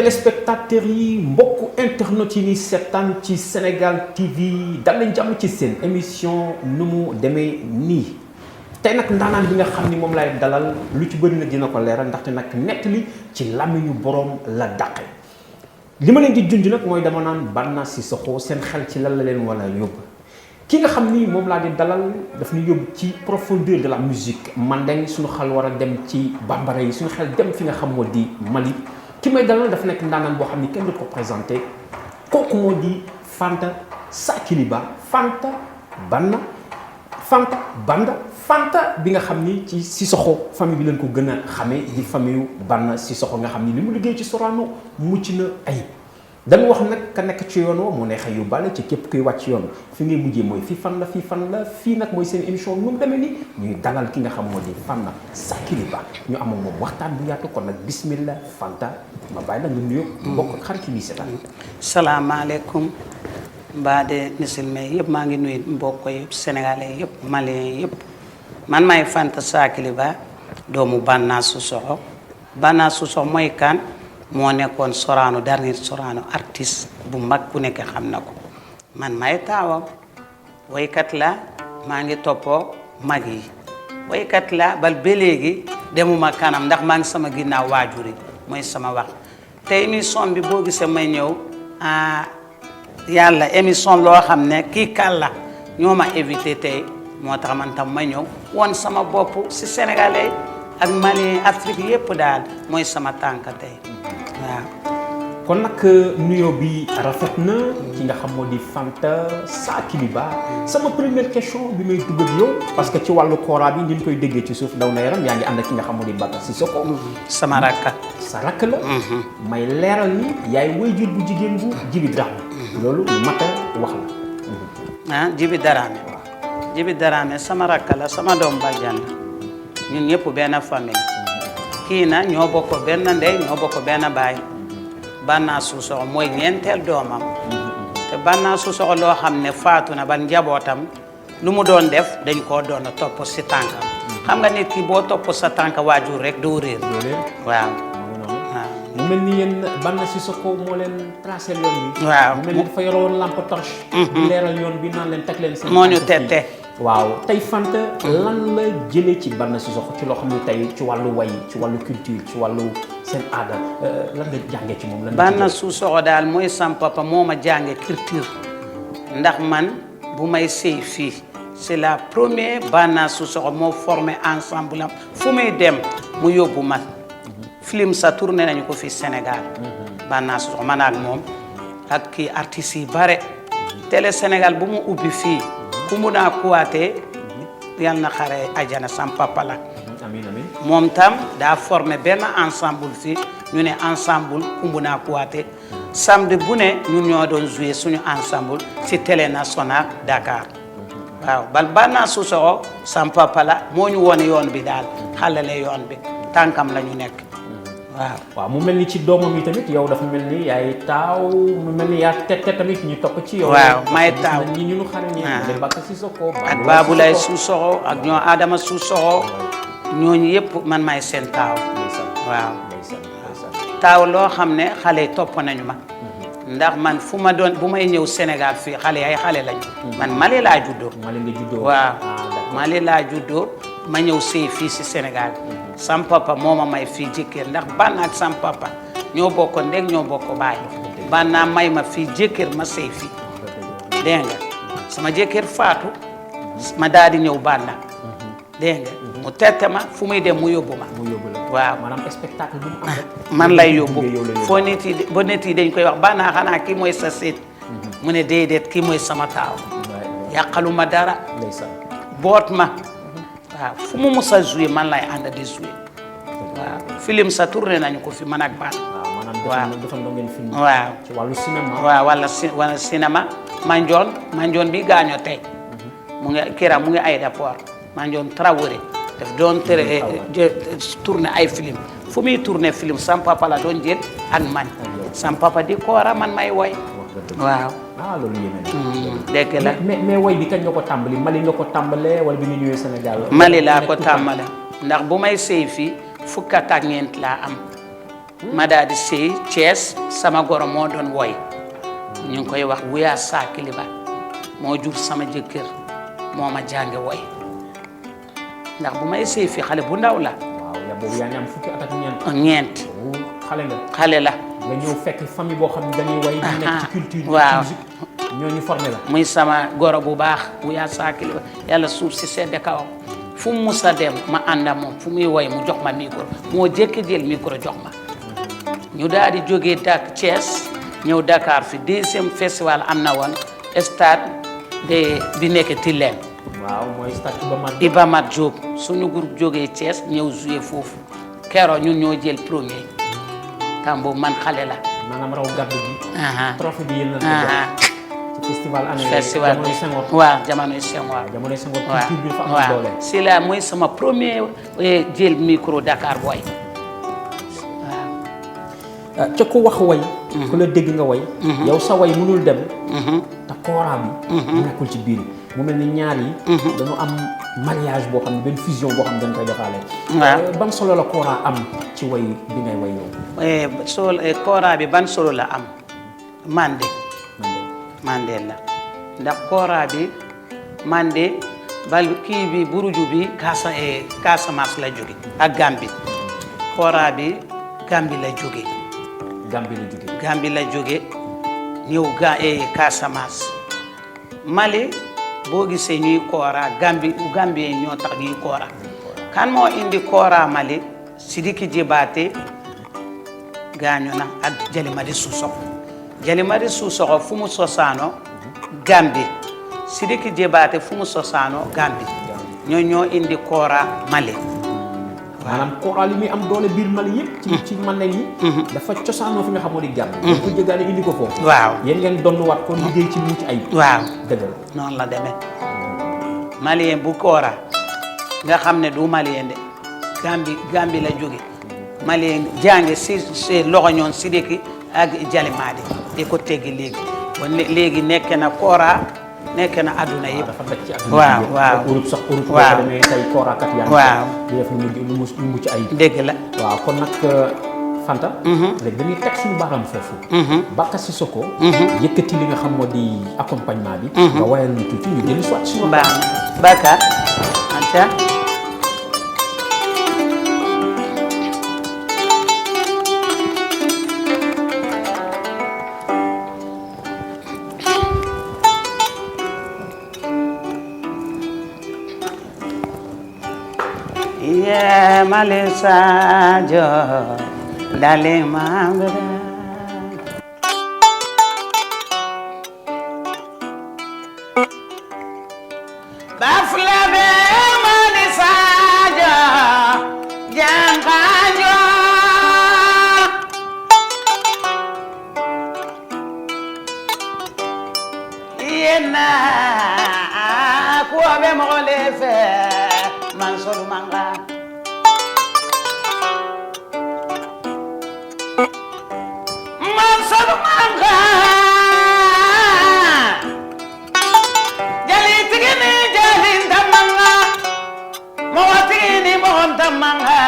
téléspectateurs yi mbokku internet yi ni seetaan ci Sénégal TV dal leen jàmm ci seen émission nu mu demee nii tey nag ndaanaan bi nga xam ni moom lay dalal lu ci bëri na dina ko leeral ndaxte nag nettali ci làmmiñu boroom la dàqe li ma leen di junj nag mooy dama naan Banna Cissokho seen xel ci lan la leen wala yóbbu ki nga xam ni moom laa di dalal daf ñu yóbbu ci profondeur de la musique mandeng suñu xel war a dem ci bambara yi suñu xel dem fi nga xam moo di Mali ki may dalal dafa nekk ndaanaan boo xam ni kenn du ko présenté kooku moo di Fanta Sakiliba Fanta Banda Fanta bi nga xam ni ci Cissokho famille bi leen ko gën a xamee di famille Banna Cissokho nga xam ni li mu liggéey ci Sorano mucc na ayib dañu wax nag ka nekk ci yoon woo moo neex a yóbbaale ci képp kuy wàcc yoon fi ngay mujjee mooy fii fan la fii nag mooy seen émission nu mu demee ni ñuy dalal ki nga xam moo di Fanta Sakiliba ñu amoon moom waxtaan bu yaatu kon nag bismillah Fanta ma bàyyi la nga nuyoo mbokk xarit yi seetaan. salaamaaleykum mbaade musulman yëpp maa ngi nuyu mbokk yëpp sénégalais yëpp malien yëpp man maay Fanta Sakiliba doomu Banna Cissokho mooy kan moo nekkoon Sorano dernier Sorano artiste bu mag ku nekk xam na ko man may taawam waykat la maa ngi toppoo mag yi waykat la bal ba léegi demuma kanam ndax maa ngi sama ginnaaw waajur yi mooy sama wax te émission bi boo gisee may ñëw yàlla émission loo xam ne kii kàlla ñoo ma invité tey moo tax man tam ma ñëw woon sama bopp si sénégalais ak Mali Afrique yépp daal mooy sama tànk tey waaw. kon nag nuyoo bi rafet na ki nga xam moo di Fanta Sakiliba sama première question bi may dugg ak yow parce que ci wàllu kora bi ni ñu koy déggee ci suuf daw na yaram yaa ngi ànd ak ki nga xam moo di Banna Cissokho sama rakka sa rakk la may leeral ni yaay waajur bu jigéen bu Djiby Dramé loolu lu mat a wax la Djiby Dramé sama rakka la sama doom bàjjan la ñun ñëpp benn famille kii na ñoo bokk benn ndey ñoo bokk benn baay Banna Cissokho mooy ñeenteel doomam te Banna Cissokho loo xam ne faatu na ba njabootam lu mu doon def dañ koo doon topp si tànkam xam nga nit ki boo topp sa tànk waajur rek doo réer waaw mu mel ni yéen Banna Cissokho moo leen tracé yoon bi waaw mu mel ni dafa yoroon lampe torche di leeral yoon bi naan leen teg leen seen moo ñu tette waaw tey Fanta lan la jëlee ci Banna Cissokho ci loo xam ne tey ci wàllu way ci wàllu culture ci wàllu seen aada lan nga jàngee ci moom lan Banna Cissokho daal mooy sam papa moo ma jànge culture ndax man bu may sëy fii c'est la première Banna Cissokho moo formé ensemble am fu muy dem mu yóbbu ma film sa tourné nañu ko fii Sénégal Banna Cissokho man ak moom ak kii artistes yi bare télé Sénégal bu mu ubbi fii Kumbuna Kuwaate yal na xare ajana sam papa la amiin amiin moom tam daa formé benn ensemble fii ñu ne ensemble Kumbuna Kuwaate samedi bu ne ñun ñoo doon jouer suñu ensemble ci télé national Dakar waaw bal Banna Cissokho sam papa la moo ñu wone yoon bi daal xalale yoon bi tànkam la ñu nekk waaw mu mel ni ci doomam yi tamit yow dafa mel ni yaay taaw mu mel ni yaa tette tamit ñu topp ci yow. waaw may taaw ñi ñu xare ñi Banna Cissokho ak Baboulaye Cissokho ak ñoo Adama Cissokho ñooñu yëpp man may seen taaw waaw taaw loo xam ne xale yi topp nañu ma ndax man fu ma doon bu may ñëw Sénégal fii xale ay xale lañu man Mali laa juddoo waaw Mali laa juddoo ma ñëw sëy fii si Sénégal sam papa moo ma may fii jëkkër ndax Banna ak sam papa ñoo bokk ndeg ñoo bokk baay Banna may ma fii jëkkër ma sëy fii dégg nga sama jëkkër faatu ma daal di ñëw Banna dégg nga mu tette ma fu muy dem mu yóbbu ma waaw maanaam spectacle bu mu am man lay yóbbu foo nit yi ba nit yi dañ koy wax Banna xanaa kii mooy sa seet mu ne déedéet kii mooy sama taaw yàqalu ma dara boot ma waaw fu mu mus a joué man lay ànd di joué waaw film sa tourné nañu ko fi man ak Banna waaw ci wàllu cinéma waaw wala cinéma Mandione bi gaañoo tey mu ngi kira mu ngi aéroport Mandione Traoré daf doon tourné ay film fu muy tourné film sam papa la doon jël ak man sam papa di koora man may woy waaw loolu yéeme dégg la mais woy bi kañ nga ko tàmbali Mali nga ko tàmbalee wala bi nga ñëwee Sénégal Mali laa ko tàmbale ndax bu may sëy fii fukk ak ñeent laa am ma daal di sëy Thiès sama goro moo doon woy ñu ngi koy wax Wuya Sakiliba moo jur sama jëkkër moo ma jànge woy ndax bu may sëy fii xale bu ndaw la. waaw ya boobu yaa ngi am fukki at ak ñeent. xale nga. xale la. nga ñëw fekk famille boo xam ne dañuy way. di nekk ci culture. waaw musique ñooñu formé la. muy sama goro bu baax Wuya Sakiliba yàlla suuf si sedd kawam fu mu musa dem ma ànd ak moom fu muy woy mu jox ma micro moo jëkk jël micro jox ma. ñu daal di jógee Thiès ñëw Dakar fi deuxième festival am na woon stade bi nekk Tilène. waaw mooy stade Iba Mar Diop suñu groupe jógee Thiès ñëw joué foofu keroog ñun ñoo jël premier temps boobu man xale la. maanaam raw gàddu gi. trophée bi yéen a ci festival année jamonoy Senghor. waaw jamonoy Senghor. jamonoy Senghor culture bi fa am doole. si la mooy sama premier jël micro Dakar boy. ca ko wax way. ku la dégg nga way. yow sa way mënul dem. te kooraa bi. nekkul ci biir mu mel ni ñaar yi. dañu am mariage boo xam ne benn fusion boo xam ne dañ koy defaale. waaw ban solo la kooraa am ci way bi ngay way yow. kooraa bi ban solo la am mande la ndax kooraa bi mande bal kii bi buruju bi Casamance la jóge ak Gambie kooraa bi Gambie la jóge. Gambie la jóge ñëw Casamance Mali boo gisee ñuy koora Gambie ñoo tax ñuy koora kan moo indi koora Mali Sidiki Jibaate gaañu na ak Jalimadi Sussoxo fu mu sosaano Gambie Sidiki Jibaate fu mu sosaano Gambie ñoo indi koora Mali. maanaam kooraa li muy am doole biir Mali yëpp. ci mën nañ yi. dafa cosaanoo fi nga xamoo di Gambie. dañ ko jëgaane indi ko foofu. waaw yéen ngeen donnuwaat ko liggéey ci mucc ayib. waaw dëgg la noonu la demee. malien bu koora nga xam ne du malien de Gambie la jóge malien jànge si loxo ñoon Sidiki ak Jalimadi di ko teggi léegi bon léegi nekk na koora nekk na àdduna yëpp. dafa daj ci àdduna yëpp waaw Europe sax Europe. waaw boo demee tey kooraakat yaa ngi. waaw di def lu mucc ayib. dëgg la. waaw kon nag Fanta. léegi dañuy teg suñu baaraam foofu. Baka Cissokho. yëkkati li nga xam moo di accompagnement bi. nga wayal ñu tuuti ñu dellu soit suñu. baax na Baka anta ye male sajo dale mambra baflabe male sajo janganjo yena kuabe mole fe mansolu manga jali tigini jali ndamanga mowa tigini mohon tamanga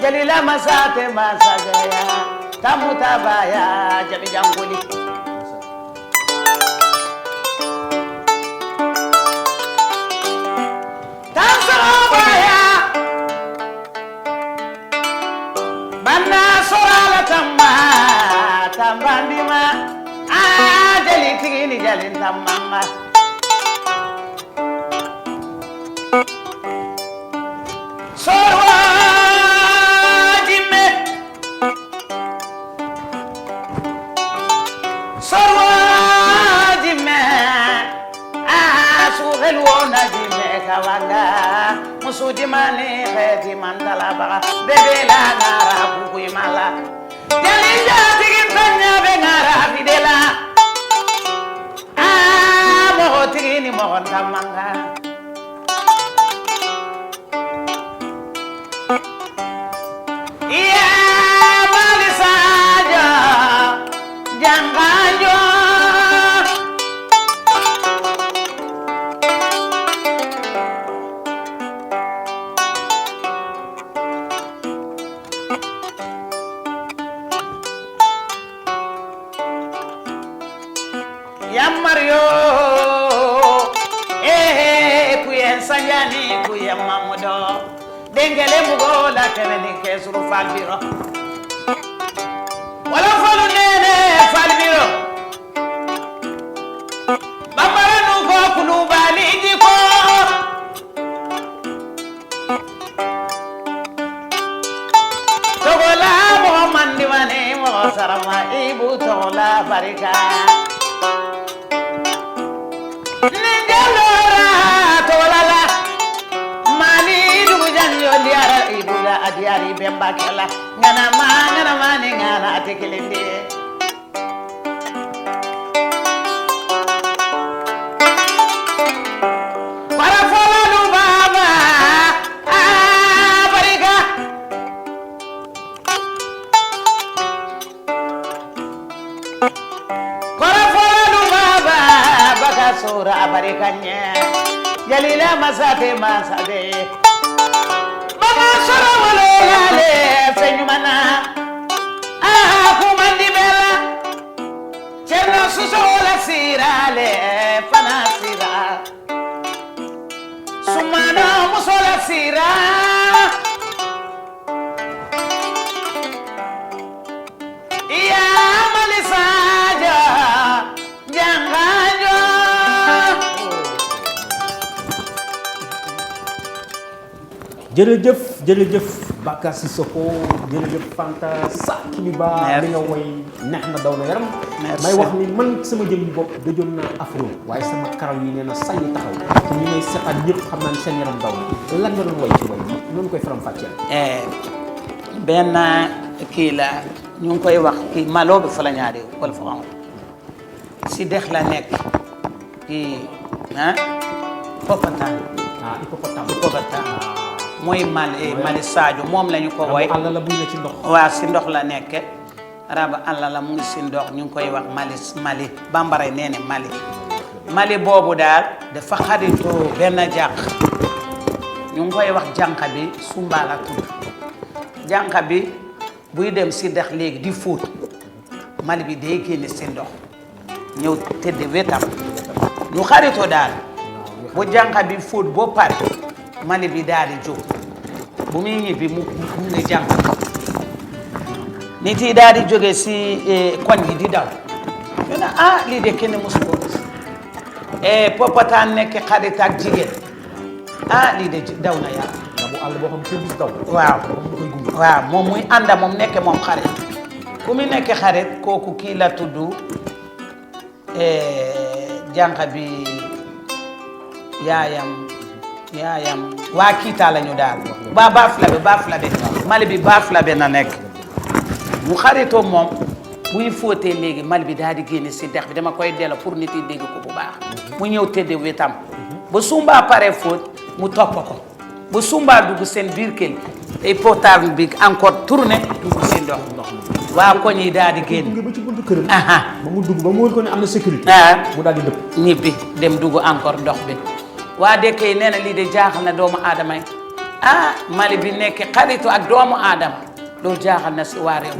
jali la masate masagaya tamutabaya jabi janguli tamsarabaya banna sorala tambandima jali tigini jali tamanga sorwa jimme suhel wona jimme kawanga musudi mani khedi mandala baga bebe la ngara kukuy mala jali jatigi tanya be ngara fidela mo tigini mo tamanga iya balisaja janganjo sanjani ku yamamudo dengele mugo la kemeni kesuru falbiro wala falu nene falbiro bambara nugo kulubali diko togola mo mandi mane mo sarama ibu togola barika ninjalora togola la mani dugu janyo diara ibula adiari bemba kala ngana mani ngana atekelende para fola nu baba barika para fola nu baba baka sura barikanya jalila masate mama sura wale yale fenyumana kumandi bela cerno susola sirale fana sira sumana musola sira iya malisaja janganjo jërëjëf Baka Sissoko jërëjëf Fanta Sakiliba li nga woy neex na daw na yaram may wax ni man sama jëm bopp dajoon naa afro waaye sama karaw yi nee na sañ taxaw te ñi may seqal ñëpp xam naa ne seen yaram daw na lan nga doon woy ci woy bi noonu koy faram fàcceel benn kii la ñu ngi koy wax kii maloo bi fa la ñaari wala fa xam si dex la nekk kii popataan popataan mooy Mali Sadio moom lañu ko woy àll la buy na ci ndox waaw si ndox la nekke raba àll la mu ngi si ndox ñu ngi koy wax Mali bambara nee ne Mali boobu daal dafa xaritoo benn jànq ñu ngi koy wax jànq bi Sumba la tudd jànq bi buy dem si dex léegi di fóot Mali bi day génne si ndox ñëw tëdd wetam ñu xaritoo daal bu jànq bi fóot boo pare Mali bi daal di jóg bu muy ñibbi mu ne jànq nit yi daal di jóge si koñ bi di daw ñu ne lii de kenn mosu ko gis popataan nekk xarit ak jigéen lii de daw na yàlla bu àll boo xam kenn gis daw waaw moom muy ànda moom nekk moom xarit ku mu nekk xarit kooku kii la tudd jànq bi yaayam waa kiita lañu daal baaflabe Mali bi baaflabe na nekk mu xaritoo moom buy fóotee léegi Mali bi daal di génne si dex bi dama koy delloo pour nit yi dégg ko bu baax mu ñëw tëdde wetam ba Sumba pare fóot mu topp ko ba Sumba dugg seen biir kër ay portable bi encore tourné dugg si ndox waa koñ yi daal di génn ba ci buntu këram ba mu dugg ba mu wóor ko ne am na sécurité mu daal di dëpp ñibbi dem dugg encore ndox bi waa dëkk yi nee na lii de jaaxal na doomu aadama yi Mali bi nekk xaritu ak doomu aadama loolu jaaxal na si waa réew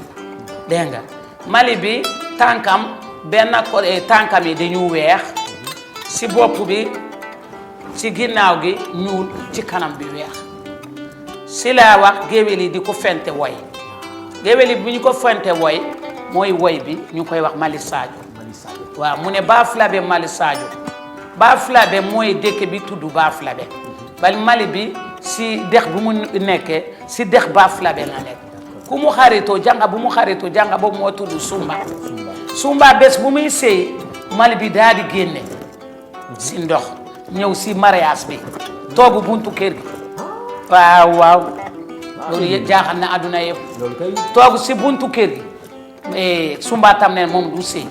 dégg nga Mali bi tànkam benn ko tànkam yi dañu weex si bopp bi si ginnaaw gi ñuul ci kanam bi weex si laa wax géwél yi di ko fente woy géwél yi bu ñu ko fente woy mooy woy bi ñu koy wax Mali Sadio waaw mu ne baaflabe Mali Sadio baaflabe mooy dëkk bi tudd baaflabe bal Mali bi si dex bu mu nekkee si dex baaflabe la nekk ku mu xaritoo jànga bu mu xaritoo jànga boobu moo tudd Sumba bés bu muy sëy Mali bi daal di génne si ndox ñëw si mariage bi toogu buntu kër gi waaw loolu yëpp jaaxal na adduna yëpp toogu si buntu kër gi Sumba tam ne moom du sëy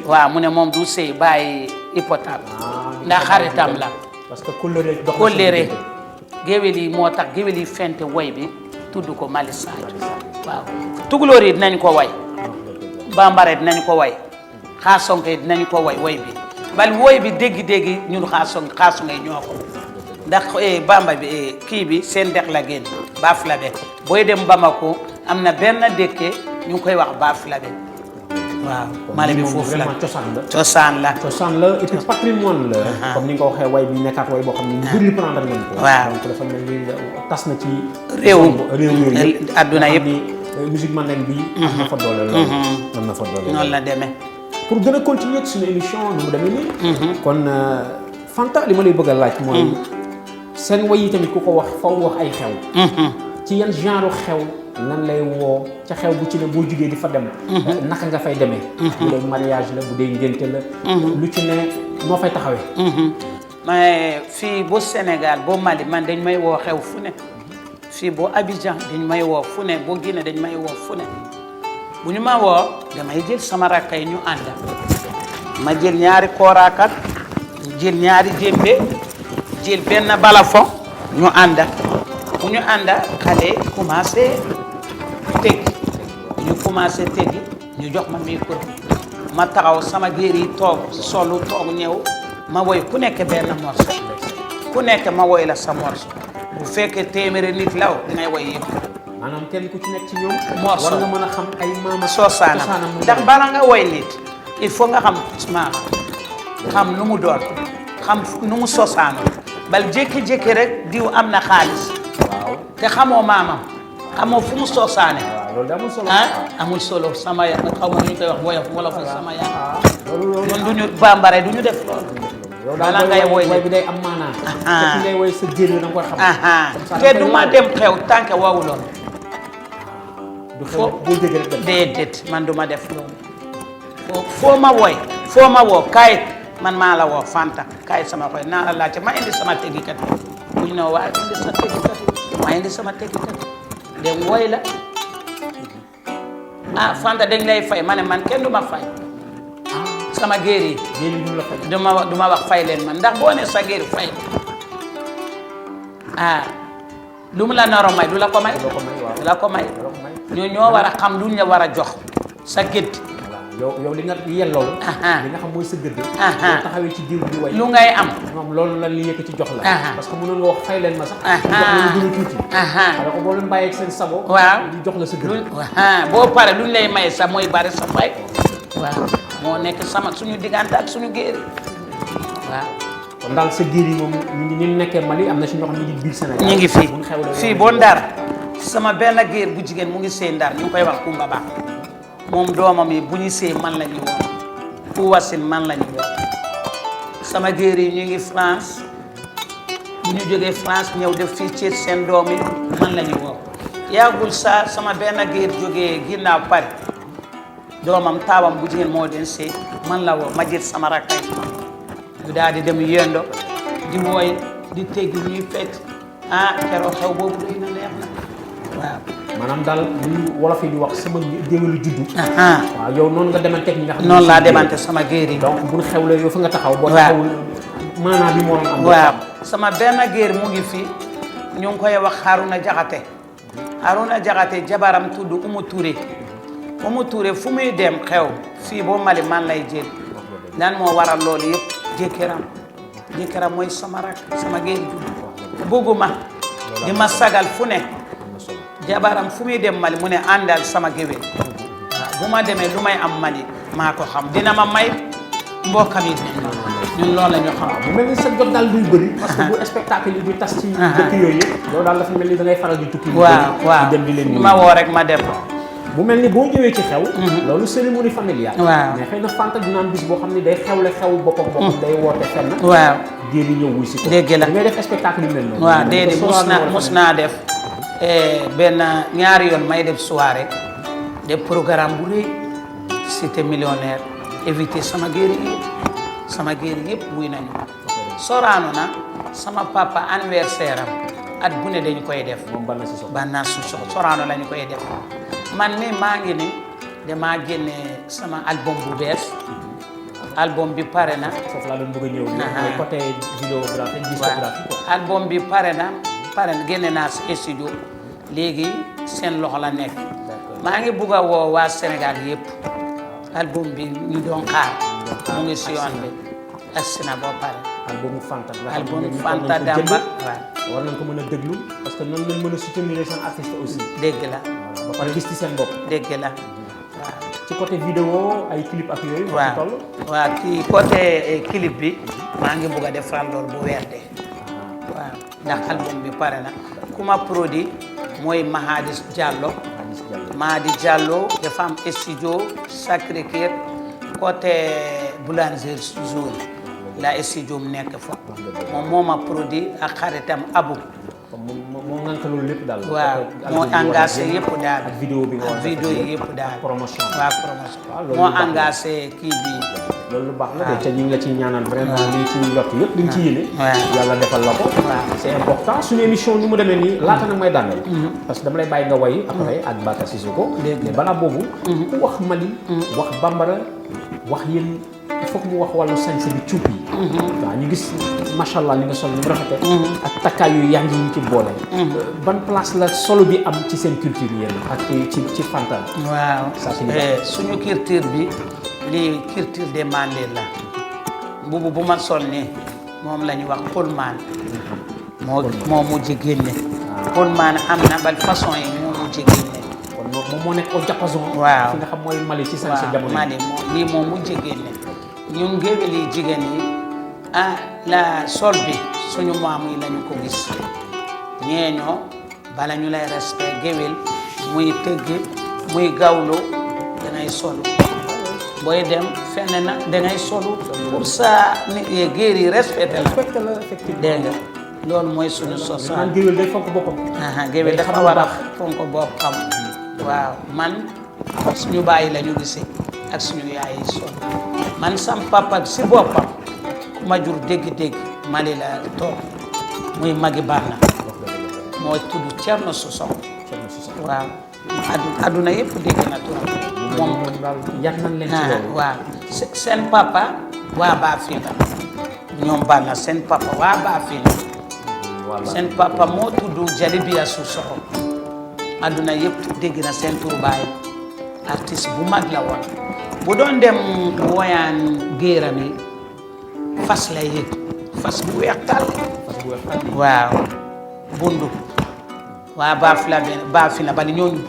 waaw mu ne moom du sëy bàyyi hypothèque ndax xaritam la parce que kóllëre géwél yi moo tax géwél yi fente woy bi tudd ko Mali Sadio waaw tukulóor yi dinañ ko way bambara dinañ ko way xaasonke dinañ ko way woy bi bal woy bi dégg-dégg ñun xaasonke ñoo ko ndax bamba bi kii bi seen dex la génn Baaflabe booy dem Bamako am na benn dëkk ñu ngi koy wax Baaflabe waaw Mali bi foofu la vraiment cosaan la. cosaan la et puis patrimoine la. comme ni nga ko waxee way bi nekkaat way boo xam ne ñu bëri reprendre nañ ko. waaw donc dafa mel ni tas na ci. réew yëpp adduna yëpp musique mandeng bi. am na fa doole lool. am na fa doole noonu la demee. pour gën a continuer ak suñu émission nu mu demee nii. kon Fanta li ma lay bëgg a laaj. mooy seen way yi tamit ku ko wax faw wax ay xew. ci yan genre xew lan lay woo ca xew bu ci ne boo jugee di fa dem. naka nga fay demee. bu dee mariage la bu dee ngénte la. lu ci ne noo fay taxawee. mais fii boo Sénégal boo Mali man dañ may woo xew fu ne fii boo Abidjan dañ may woo fu ne boo Guinée dañ may woo fu ne bu ñu ma woo damay jël sama rakka yi ñu ànda ma jël ñaari kooraakat jël ñaari jémbe jël benn balafon ñu ànda bu ñu ànda xale commencé teg ñu commencé tegi ñu jox ma micro ma taxaw sama géer yi toog solu toog ñëw ma woy ku nekk benn morceau ku nekk ma woy la sa morceau bu fekkee téeméeri nit law dangay woy yëpp. maanaam kenn ku ci nekk ci ñoom. morceau war nga mën a xam ay maama. soosaanam ndax bala nga woy nit il faut nga xam maama xam nu mu doon xam nu mu soosaanam bal jékki-jékki rek diw am na xaalis. waaw te xamoo maamam xamoo fu mu soosaane. waaw loolu de amul solo. amul solo sama ya xaw ma nu ñu koy wax woyof wala fa sama ya. loolu ñun du ñu bambare du ñu def loolu. bala ngay woy bi day am maanaa. te ki ngay woy sa jër da nga koy xam. te du ma dem xew tànk wawu loolu. du xew boo déggee rek dem. déedéet man du ma def loolu. foo ma woy foo ma woo kaay man maa la woo Fanta kaay sama koy naa la laajte ma indi sama tegikat bu ñu ne waaye indi sa tegikat ma indi sama tegikat dem woy la Fanta dañ lay fay ma ne man kenn du ma fay. sama géer yi du ma wax fay leen man ndax boo ne sa géer fay lu mu la naro may du la ko may du la ko may ñoo war a xam lu ñu la war a jox sa gëdd yow li nga yelloo li nga xam mooy sa gëdd boo taxawee ci diw di way lu ngay am moom loolu la li yëkk ci jox la parce que mënoon nga wax fay leen ma sax jox la lu gën a tuuti alors que boo leen bàyyee seen sago waaw di jox la sa gëdd boo pare lu ñu lay maye sax mooy bari sa fay waaw moo nekk sama suñu diggante ak suñu géer waaw. kon daal sa géer yi moom ñu nekkee Mali am na si ñoo xam ne ñu ngi biir Sénégal. ñu ngi fii boo Ndar sama benn géer bu jigéen mu ngi sëy Ndar ñu koy wax Kumba Ba moom doomam yi bu ñu sëy man la ñu woo ku wasin man la ñu woo sama géer yi ñu ngi France bu ñu jógee France ñëw def fii ci seen doom yi man la ñu woo yàggul sa sama benn géer jógee ginnaaw Paris. doomam taawam bu jigéen moo den sëy man la woo ma jël sama rakkay ñu daal di dem yendo di wooy di teggi ñuy fecc keroog xew boobu doy na neex na waaw. maanaam daal li wolof yi di wax sama géwélu juddu. waaw yow noonu nga demanteeg ñi nga xam ne noonu laa demante sama géer yi. donc bu ñu xewlee yow fa nga taxaw. boo taxawul maanaam bi moo am. waaw sama benn géer mu ngi fi ñu ngi koy wax Haruna Jaxate Haruna Jaxate jabaram tudd Umu Touré. Umu Touré fu muy dem xew fii boo Mali man lay jël lan moo waral loolu yëpp jëkkëram mooy sama rak sama géer ju bëgguma di ma sagal fu ne jabaram fu muy dem Mali mu ne àndal sama géwél waaw bu ma demee lu may am Mali maa ko xam dina ma may mbokkam yi ñun loolu la ñu xam. bu mel ni sa jot daal duy bëri parce que bu spectacle yi di tas ci dëkk yooyu yëpp yow daal dafa mel ni da ngay faral di tukki. waaw dem di leen ma woo rek ma dem. bu mel ni boo ñëwee ci xew. loolu cérémonie familiale. waaw mais xëy na Fanta dina am bis boo xam ne day xewle xew boppam. day woote fenn. waaw géer yi ñëw wuy si ko. dégg la ngay def spectacle yu mel noonu. waaw déedéet mos naa def benn ñaari yoon may def soirée def programme bu rëy cité millionnaire éviter sama géer yi yëpp wuy nañu Sorano na sama papa anniversaire am at bu ne dañu koy def. moom Banna Sissoko Sorano lañu koy def. man mi maa ngi ni damaa génne sama album bu bees album bi pare na. foofu laa doon bëgg a ñëw. mooy côté vidéographie discographie. album bi pare na génne naa si studio léegi seen loxo la nekk. maa ngi bugg a woo waa Sénégal yëpp album bi ñu doon xaar mu ngi si yoon bi agsi na boo pare. album Fanta Damba war nañ ko mën a déglu parce que noonu lañ mën a soutenir seen artiste aussi. dégg la. ba pare gis ci seen bopp. dégg la waaw. ci côté vidéo ay clip ak yooyu. waaw waaw kii côté clip bi maa ngi bugg a defal loolu bu weer de waaw ndax album bi pare na ku ma produit mooy Mahadis Diallo. Mahadi Diallo dafa am studio Sacré-Cœur côté Boulanger Jour la studio mu nekk fa moom moo ma produit ak xaritam Abou. moo ngànk loolu lépp daal. waaw moo engagé yëpp daal. ak vidéo bi nga wax vidéo yi yëpp daal. promotion waaw promotion moo engagé kii bi. loolu lu baax la de te ñu ngi la ciy ñaanal vraiment li ci yott yëpp li nga ci yéene. yàlla defal la ko. c'est important suñu émission ni mu demee nii laata nag may daaneel. parce que dama lay bàyyi nga way après ak Baka Cissokho. mais balaa boobu. ku wax Mali. wax bambara wax yéen il faut que mu wax wàllu sañse bi cuub yi. waaw ñu gis macha allah li nga sol ni mu rafetee. ak takkaay yu yaa ngi ci boole. ban place la solo bi am ci seen culture yéen ak ci Fanta. waaw suñu culture bi lii culture des Mandé la mbubu bu ma sol nii moom la ñu wax Pullman. moo mujj génne. Pullman am na bal façon yi moo mujj génne. kon moom moo nekk au diapason. waaw fi nga xam mooy Mali ci sañse jamono Mali lii moo mujj génne. ñun géwél yi jigéen yi la sol bi suñu maam yi lañu ko gis ñeeñoo bala ñu lay respect géwél muy tëgg muy gawlo dangay solu booy dem fenn na dangay solu pour ça nit yi géer yi respecté la dégg nga loolu mooy suñu sosaan géwél day fonk boppam géwél dafa war a fonk boppam waaw man suñu bàyyi lañu gisee ak suñu yaay yi sol man sam papa si boppam ku ma jur dégg-dégg Mali la toog muy magi Banna moo tudd Thierno Sousokho waaw adduna yëpp dégg na turam moom yar nañ leen ci loolu waaw seen papa waa Bafin la ñoom Banna seen papa waa Bafin la seen papa moo tudd Jalibia Sousokho adduna yëpp dégg na seen tur baay artiste bu mag la woon bu doon dem woyaan géeram yi fas lay yëg fas bu weex tàll waaw bundu waa baafi la bali ñooñu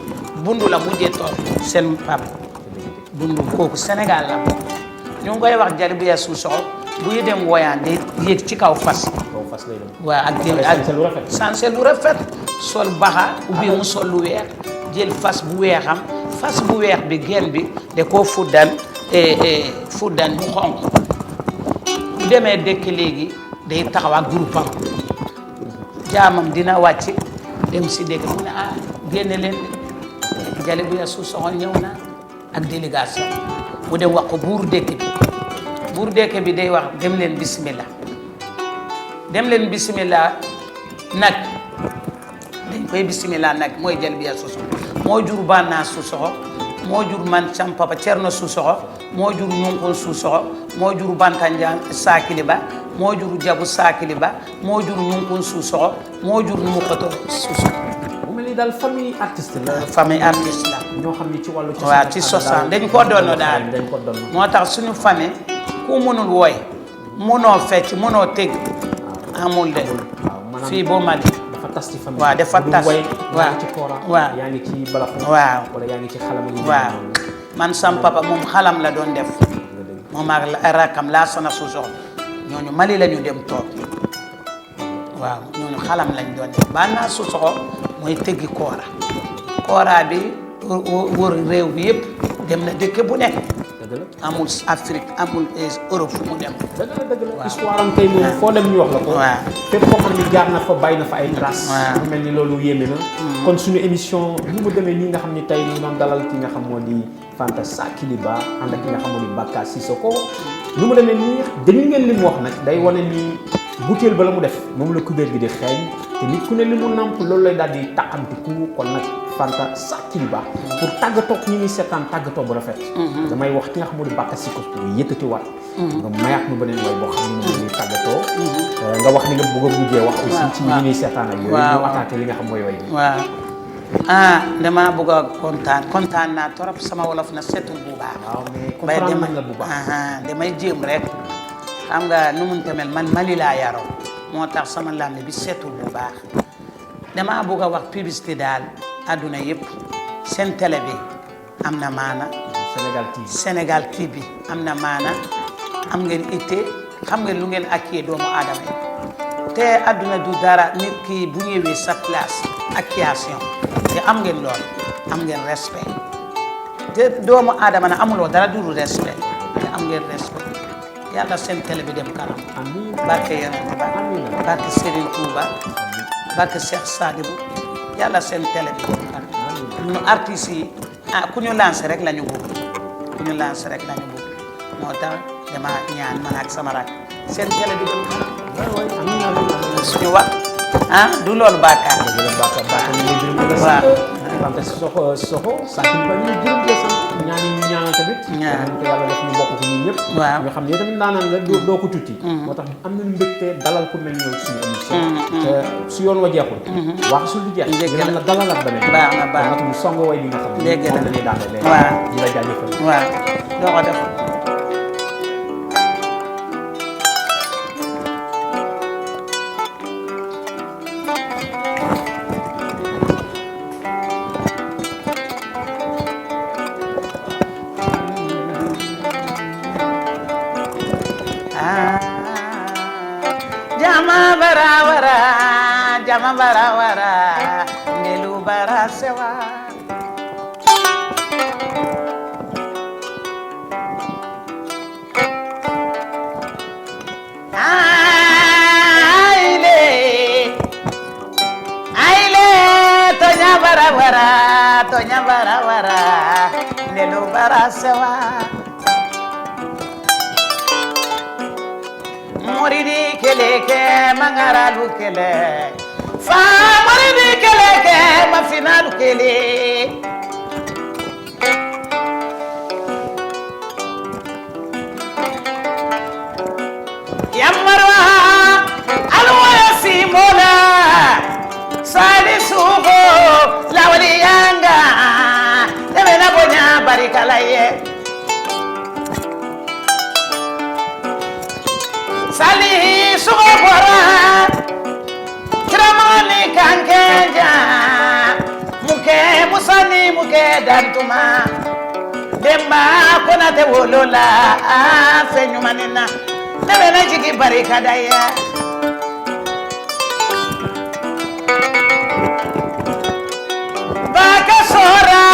bundu la mujjee toog seen pap bundu kooku Sénégal la ñu ngi koy wax Jalibia Sousokho buy dem woyaan day yéeg ci kaw fas waaw ak sanse lu rafet sol baxa ubbi mu sol lu weex jël fas bu weexam fas bu weex bi genn bi da koo fuddan bu xonq bu demee dëkk léegi day taxaw ak groupe am jaamam dina wàcc dem si dëkk mu ne génne leen Jalibia Sousokho ñëw na ak délégation mu dem wax ko buur dëkk bi day wax dem leen bismillah nag dañ koy bismillah nag mooy Jalibia Sousokho moo jur Banna Sousokho moo jur man sam papa Thierno Sousokho moo jur Ñunkun Sousokho moo jur Bantandian Sakiliba moo jur Jabu Sakiliba moo jur Ñunkun Sousokho moo jur Numukhoto Sousokho. bu mel ni daal famille artiste la. famille artiste la. ñoo xam ni ci wàllu. waaw ci sosaan dañ ko doon daal moo tax suñu famille ku mënul woy mënoo fecc mënoo tëgg amul de fii boo Mali. dafa tas ci famille. waaw dafa tas waaw ci koora. waaw yaa ngi ci balaxu. waaw wala yaa ngi ci xalam. waaw man sam papa moom xalam la doon def moom ak rakam Lassana Sousokho ñooñu Mali la ñu dem toog waaw ñooñu xalam lañ doon def Banna Sousokho mooy tëggi koora bi wër réew bi yëpp dem na dëkk bu nekk. amul Afrique amul Europe fu mu dem. dëgg la histoire am tey moom foo dem ñu wax la ko. waaw fépp koo xam ne jaar na fa bàyyi na fa ay traces. waaw mu mel ni loolu yéeme na. kon suñu émission ni mu demee nii nga xam ni tey ñu doon dalal ki nga xam moo di Fanta Sakiliba ànd ak ki nga xam moo di Baka Cissokho. ni mu demee nii dañu ngeen li mu wax nag day wane ni butéel ba la mu def moom la kubéer gi di xeeñ te nit ku ne li mu namp loolu lay daal di taqamtiku kon nag Fanta Sakiliba pour tàggatoo ñi ngi seetaan tàggatoo bu rafet. damay wax ki nga xam moo di Baka Cissokho yëkkati waat. nga mayaat mu beneen way boo xam ne moom la tàggatoo. nga wax ni nga bëgg a mujjee wax. aussi ci ñi ngi seetaan ak yooyu. ñu attaqué li nga xam mooy way bi. waaw damaa bëgg a kontaan naa trop sama wolof na setul bu baax. waaw mais comprendre nañ la bu baax. damay jéem rek xam nga nu mu tamel man Mali laa yaroo moo tax sama làmmiñ bi setul bu baax damaa bëgg a wax publicité daal adduna yëpp seen télé bi am na maana Sénégal TV am na maana am ngeen itte xam ngeen lu ngeen akkee doomu aadama yi te adduna du dara nit ki bu ñëwee sa place acquisition te am ngeen lool am ngeen respect te doomu aadama na amuloo dara du respect te am ngeen respect yàlla seen télé bi dem kanam amiin barke Yonent ba barke Serigne Touba barke Cheikh Sadibou yàlla seen télé bi dem kanam ñun artistes yi ku ñu lancé rek la ñu bëgg ku ñu lancé rek la ñu bëgg moo tax dama ñaan man ak sama rak seen télé bi dem kanam suñu wax du loolu bàkkaar waaw wante soxo sant ba ñu jëm de sant ñaani ñu ñaanal tamit ko yàlla def ñu bokk ko ñun ñëpp waaw nga xam ne tamit naanaan nga doo ko tuuti moo tax am nañu mbégte dalal ku mel ñëw suñu émission te su yoon wa jeexul wax su lu jeex dinañ la dalal ak beneen baax na baax nag mu song way bi nga xam ne dégg moom la ñuy daanee léegi waaw di la jaajëfal waaw doo ko def jama bara wara nelu bara sewa aile tonya bara wara nelu bara sewa moridi keleke mangaralu kele fa moridi keleke mafinalu kele yamarwa alwaya simola sali sugo lawali yanga tebena bonya barikalaye sali sugo bora kiramani kankeja muke musani muke dantuma demba kona te wolola fenyumanina nebena jigi barikadaya baka sora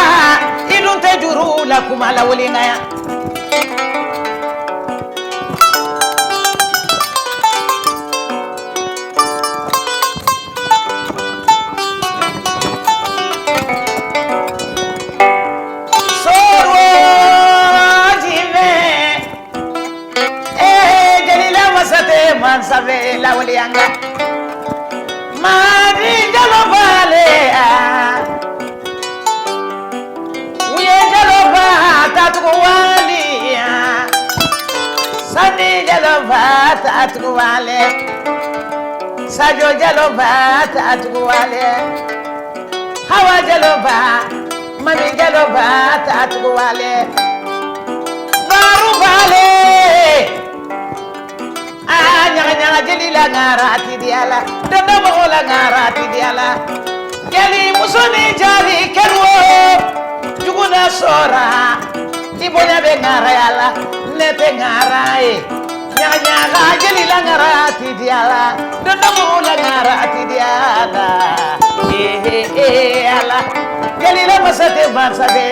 idunte juru la kumala wolingaya sabe la walianga madi jalo vale uye jalo va tatu wali sadi jalo va tatu wale sajo jalo va tatu wale hawa jalo va mami jalo va tatu wale baru vale nyaga jeli la ngarati diala dondo mo la ngarati diala jeli musoni jali kenwo juguna sora ibonya be ngara yala nete ngarae nyaga jeli la ngarati diala dondo mo la ngarati diala ala jeli la masate masade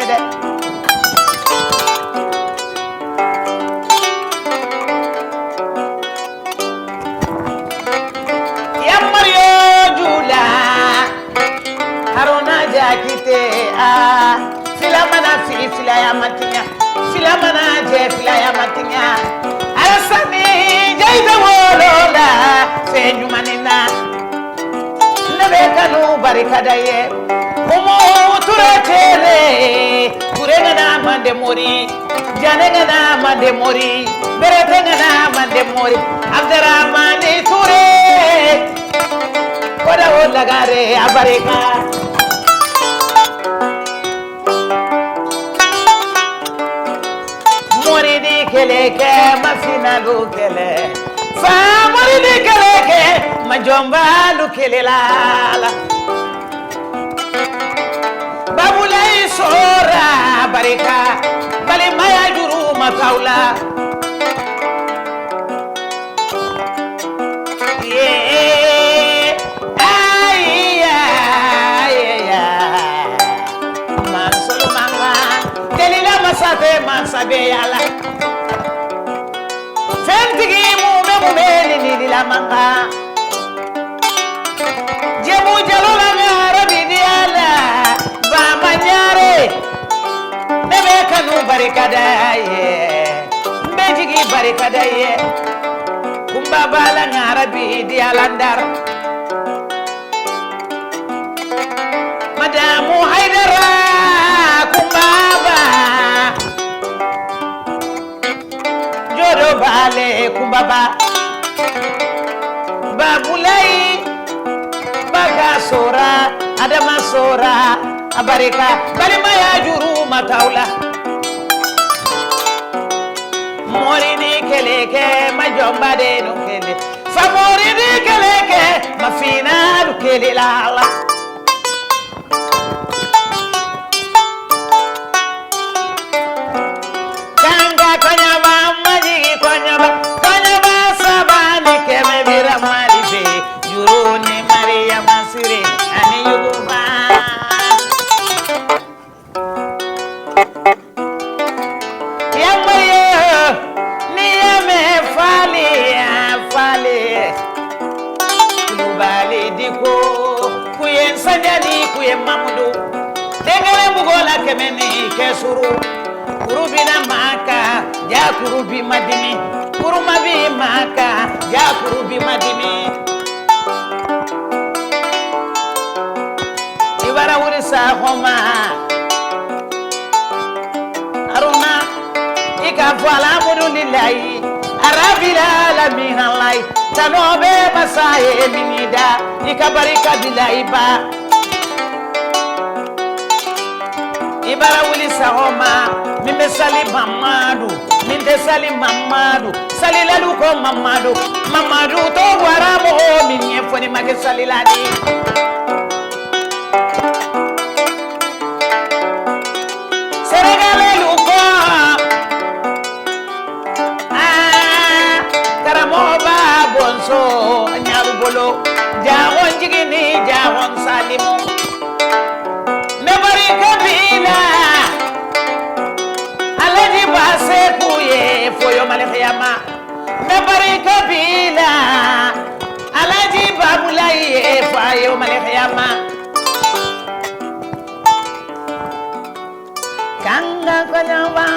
kite filamana fila ya matinya filamana je fila ya matinya alasani jaibe wolola fenyu manina nabe kanu barikadaye umu turetere kurega na mande mori janega na mande mori beretega na mande mori abderrahmani ture koda wola gare abarika moridi keleke mafinalu kele fa moridi keleke majomba lu kelelala babulai sora barika bali mataula man sabe yala fentigi mu be ni la manga jebu jalola ngarabi diala ba manyare nebe kanu barikada ye mbejigi barikada ye kumba bala ngarabi diala ndar madamu haidara kumbaba jodo bale kumbaba babulai baga sora adama sora abarika bali maya juru mataula morini keleke majomba de no kele fa morini keleke mafina du kele la Allah Mamudu dengale bugola kemeni kesuru kurubina maka ja kurubi madimi kurumabi maka ja kurubi madimi ibara urisa homa aruna ikafala mudulillahi arabila alamin allah tanobe masaye minida ikabarika billahi ba ibara wuli sahoma mimbe sali mamadu minde sali mamadu sali lalu ko mamadu to waramo o minye foni make sali ladi seregale luko karamo ba bonso nyaru bolo jawon jigini jawon salimu kabila alaji base kuye foyo malekiyama nabari kabila alaji babulaye foyo malekiyama kanga kanya wa